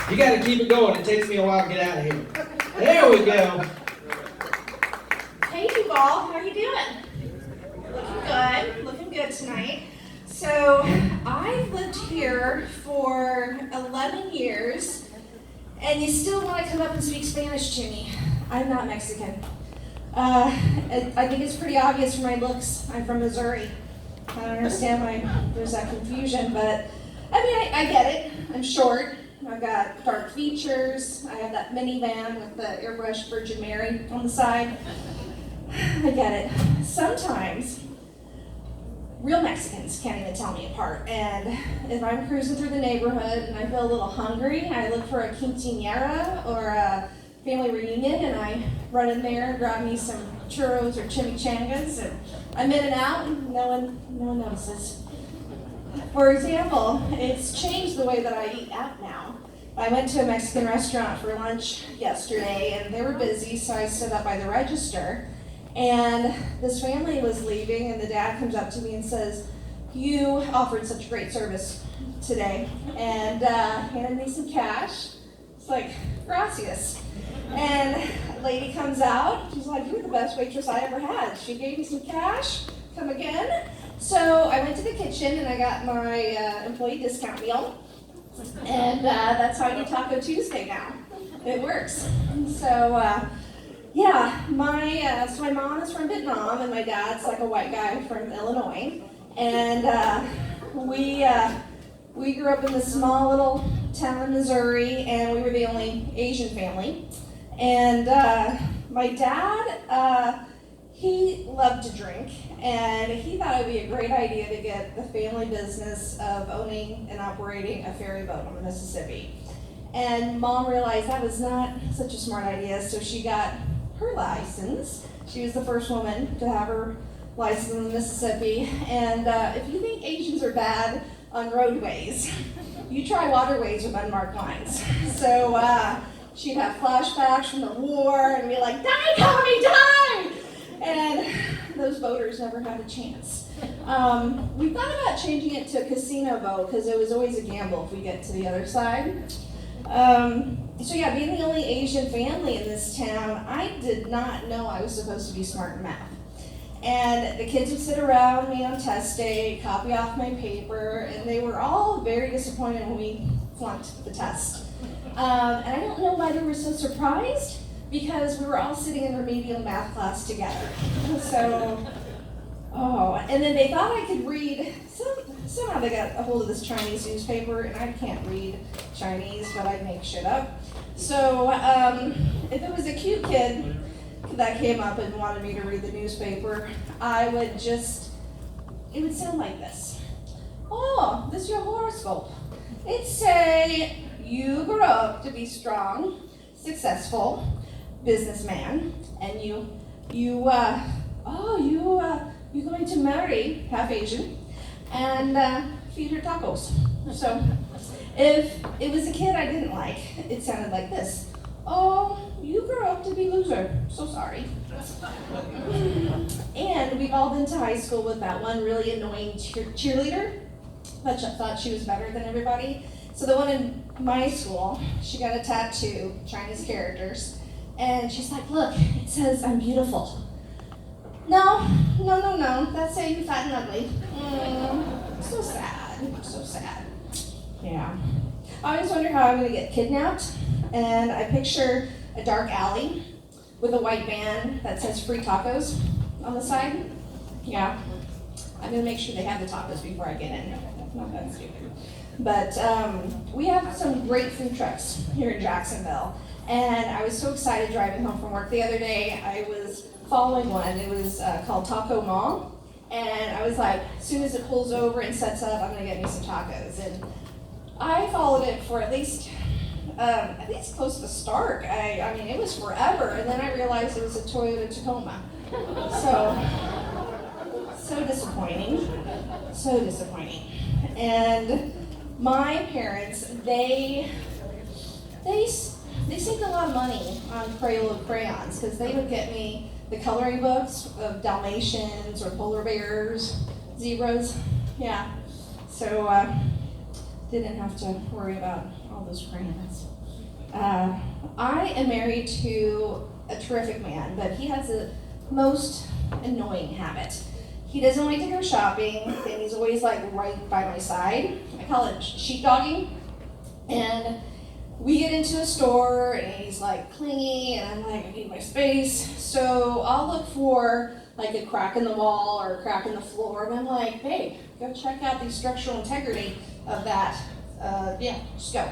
You got to keep it going. It takes me a while to get out of here. There we go. Hey, Duval, how you doing? Looking good tonight. So, I've lived here for 11 years, and you still want to come up and speak Spanish to me. I'm not Mexican. I think it's pretty obvious from my looks. I'm from Missouri. I don't understand why there's that confusion, but I get it. I'm short. I've got dark features. I have that minivan with the airbrushed Virgin Mary on the side. I get it. Sometimes, real Mexicans can't even tell me apart. And if I'm cruising through the neighborhood and I feel a little hungry, I look for a quinceañera or a family reunion, and I run in there and grab me some churros or chimichangas, and I'm in and out, and no one notices. For example, it's changed the way that I eat out now. I went to a Mexican restaurant for lunch yesterday, and they were busy, so I stood up by the register, and this family was leaving, and the dad comes up to me and says, "You offered such great service today," and handed me some cash. It's like, gracias. And a lady comes out, she's like, "You were the best waitress I ever had." She gave me some cash, come again. So I went to the kitchen and I got my employee discount meal. And that's how I do Taco Tuesday now. It works. So my mom is from Vietnam and my dad's like a white guy from Illinois. And we grew up in this small little town in Missouri, and we were the only Asian family. And my dad, he loved to drink, and he thought it would be a great idea to get the family business of owning and operating a ferry boat on the Mississippi. And Mom realized that was not such a smart idea, so she got her license. She was the first woman to have her license in the Mississippi. And if you think Asians are bad on roadways, you try waterways with unmarked lines. So she'd have flashbacks from the war and be like, "Die, Tommy, die!" And those boaters never had a chance. We thought about changing it to a casino boat because it was always a gamble if we get to the other side. Being the only Asian family in this town, I did not know I was supposed to be smart in math. And the kids would sit around me on test day, copy off my paper, and they were all very disappointed when we flunked the test. And I don't know why they were so surprised, because we were all sitting in remedial math class together. And then they thought I could read. Somehow they got a hold of this Chinese newspaper, and I can't read Chinese, but I make shit up. So if it was a cute kid that came up and wanted me to read the newspaper, it would sound like this. "Oh, this is your horoscope. It say you grow up to be strong, successful businessman, and you're going to marry half Asian and feed her tacos." So if it was a kid I didn't like, it sounded like this. "Oh, you grew up to be loser. So sorry." And we've all been to high school with that one really annoying cheerleader that thought she was better than everybody. So the one in my school, she got a tattoo, Chinese characters, and she's like, "Look, it says I'm beautiful." No, that's saying you're fat and ugly. So sad. Yeah. I always wonder how I'm gonna get kidnapped, and I picture a dark alley with a white van that says free tacos on the side. Yeah. I'm gonna make sure they have the tacos before I get in. Not that stupid. But we have some great food trucks here in Jacksonville. And I was so excited driving home from work the other day. I was following one. It was called Taco Mall. And I was like, as soon as it pulls over and sets up, I'm gonna get me some tacos. And I followed it for at least close to Stark. I mean, it was forever. And then I realized it was a Toyota Tacoma. So disappointing. And my parents, they saved a lot of money on Crayola crayons, because they would get me the coloring books of Dalmatians or polar bears, zebras. Yeah. So didn't have to worry about all those crayons. I am married to a terrific man, but he has a most annoying habit. He doesn't like to go shopping, and he's always like right by my side. I call it sheepdogging. And we get into a store, and he's like clingy, and I'm like, I need my space. So I'll look for like a crack in the wall or a crack in the floor, and I'm like, babe, go check out the structural integrity of that. Just go.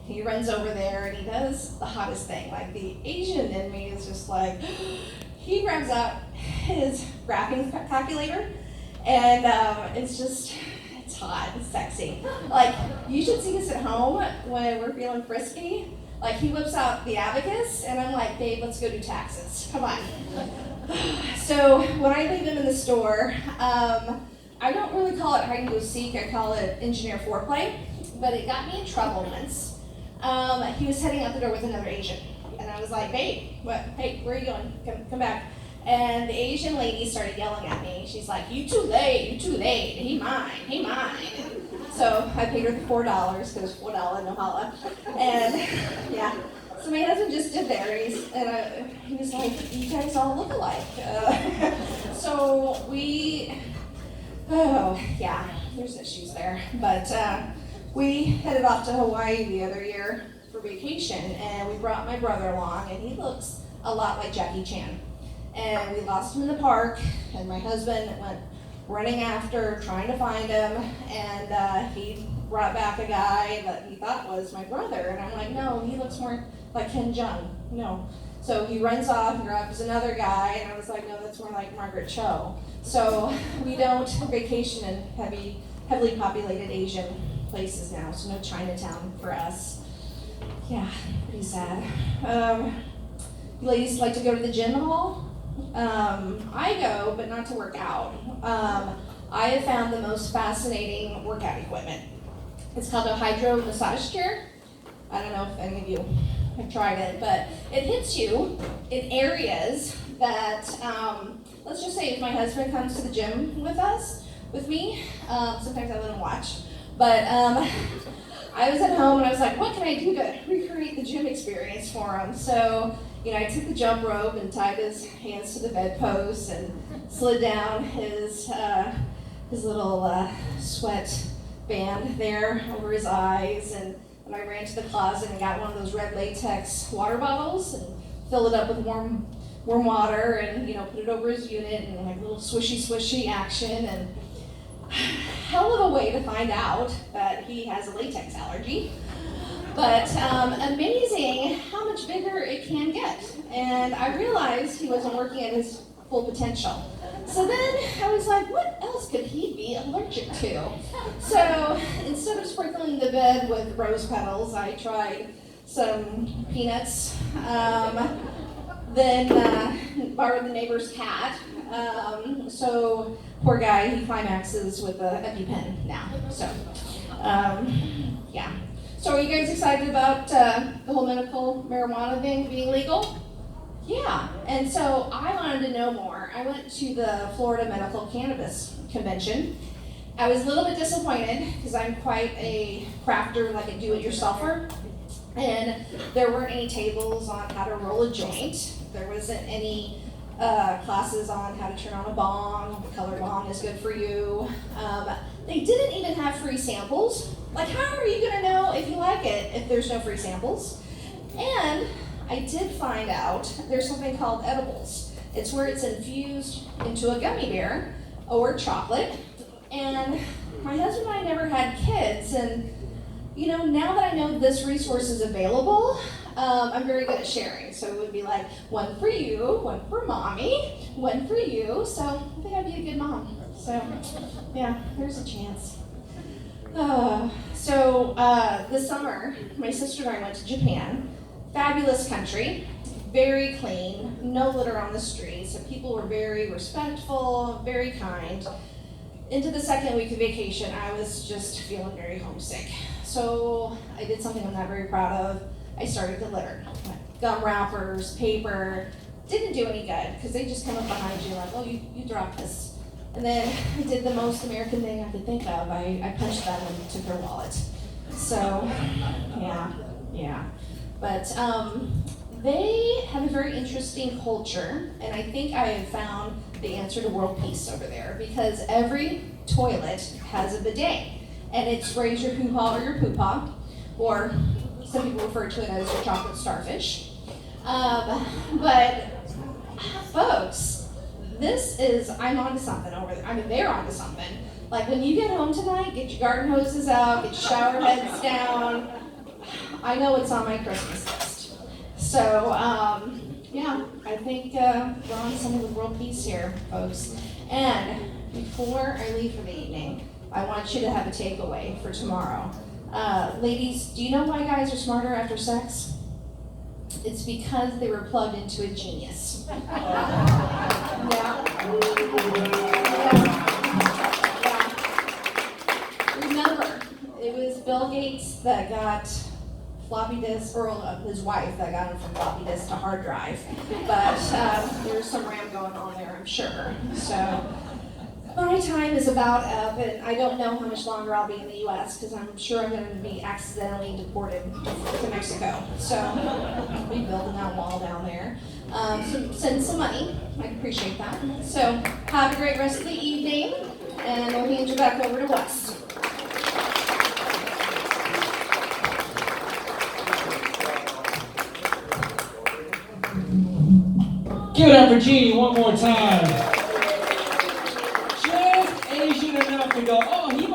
He runs over there and he does the hottest thing. Like the Asian in me is just like, he grabs out his graphing calculator, and it's hot, it's sexy. Like, you should see us at home when we're feeling frisky. Like, he whips out the abacus, and I'm like, babe, let's go do taxes. Come on. So when I leave him in the store, I don't really call it hide and go seek. I call it engineer foreplay. But it got me in trouble once. He was heading out the door with another Asian. And I was like, babe, what? Hey, where are you going? Come back. And the Asian lady started yelling at me. She's like, you too late. He mine. So I paid her the $4, because $4 no holla. And yeah, so my husband just stood there, and he was like, you guys all look alike. So there's issues there. But we headed off to Hawaii the other year for vacation, and we brought my brother along, and he looks a lot like Jackie Chan. And we lost him in the park, and my husband went running after, trying to find him, and he brought back a guy that he thought was my brother, and I'm like, no, he looks more like Ken Jeong, no. So he runs off, grabs another guy, and I was like, no, that's more like Margaret Cho. So we don't vacation in heavily populated Asian places now, so no Chinatown for us. Yeah, pretty sad. You ladies like to go to the gym at all? I go, but not to work out. I have found the most fascinating workout equipment. It's called a hydro massage chair. I don't know if any of you have tried it, but it hits you in areas that, let's just say if my husband comes to the gym with me, sometimes I let him watch, but I was at home and I was like, what can I do to recreate the gym experience for him? So, I took the jump rope and tied his hands to the bedpost and slid down his little sweat band there over his eyes, and I ran to the closet and got one of those red latex water bottles and filled it up with warm water, and put it over his unit, and like a little swishy action, and hell of a way to find out that he has a latex allergy. But amazing how much bigger it can get. And I realized he wasn't working at his full potential. So then I was like, what else could he be allergic to? So instead of sprinkling the bed with rose petals, I tried some peanuts, then borrowed the neighbor's cat. So poor guy, he climaxes with an EpiPen now. So, yeah. So are you guys excited about the whole medical marijuana thing being legal? Yeah, and so I wanted to know more. I went to the Florida Medical Cannabis Convention. I was a little bit disappointed because I'm quite a crafter, like a do-it-yourselfer, and there weren't any tables on how to roll a joint. There wasn't any classes on how to turn on a bong, what color bong is good for you. They didn't even have free samples. Like, how are you gonna know if you like it if there's no free samples? And I did find out there's something called edibles. It's where it's infused into a gummy bear or chocolate. And my husband and I never had kids, and now that I know this resource is available, I'm very good at sharing. So it would be like, one for you, one for mommy, one for you. So I think I'd be a good mom. So yeah, there's a chance. This summer, my sister and I went to Japan. Fabulous country, very clean, no litter on the streets, and people were very respectful, very kind. Into the second week of vacation, I was just feeling very homesick. So I did something I'm not very proud of. I started to litter. Gum wrappers, paper, didn't do any good, because they just come up behind you like, oh, you dropped this. And then I did the most American thing I could think of. I punched them and took their wallet. So, yeah. But they have a very interesting culture, and I think I have found the answer to world peace over there, because every toilet has a bidet, and it's raise your hoo-ha or your poo-pah, or some people refer to it as your chocolate starfish. But folks, I'm onto something over there. I mean, they're onto something. Like when you get home tonight, get your garden hoses out, get your shower heads down. I know it's on my Christmas list. So, yeah, I think we're on something with world peace here, folks. And before I leave for the evening, I want you to have a takeaway for tomorrow. Ladies, do you know why guys are smarter after sex? It's because they were plugged into a genius. Yeah. Remember, it was Bill Gates that got floppy disk, or his wife that got him from floppy disk to hard drive. But there's some RAM going on there, I'm sure. So my time is about up, and I don't know how much longer I'll be in the U.S. because I'm sure I'm going to be accidentally deported to Mexico. So I'll be building that wall down there. So send some money. I'd appreciate that. So have a great rest of the evening, and I'll hand you back over to Wes. Give it up for Jeannie one more time. Just Asian enough to go, oh, he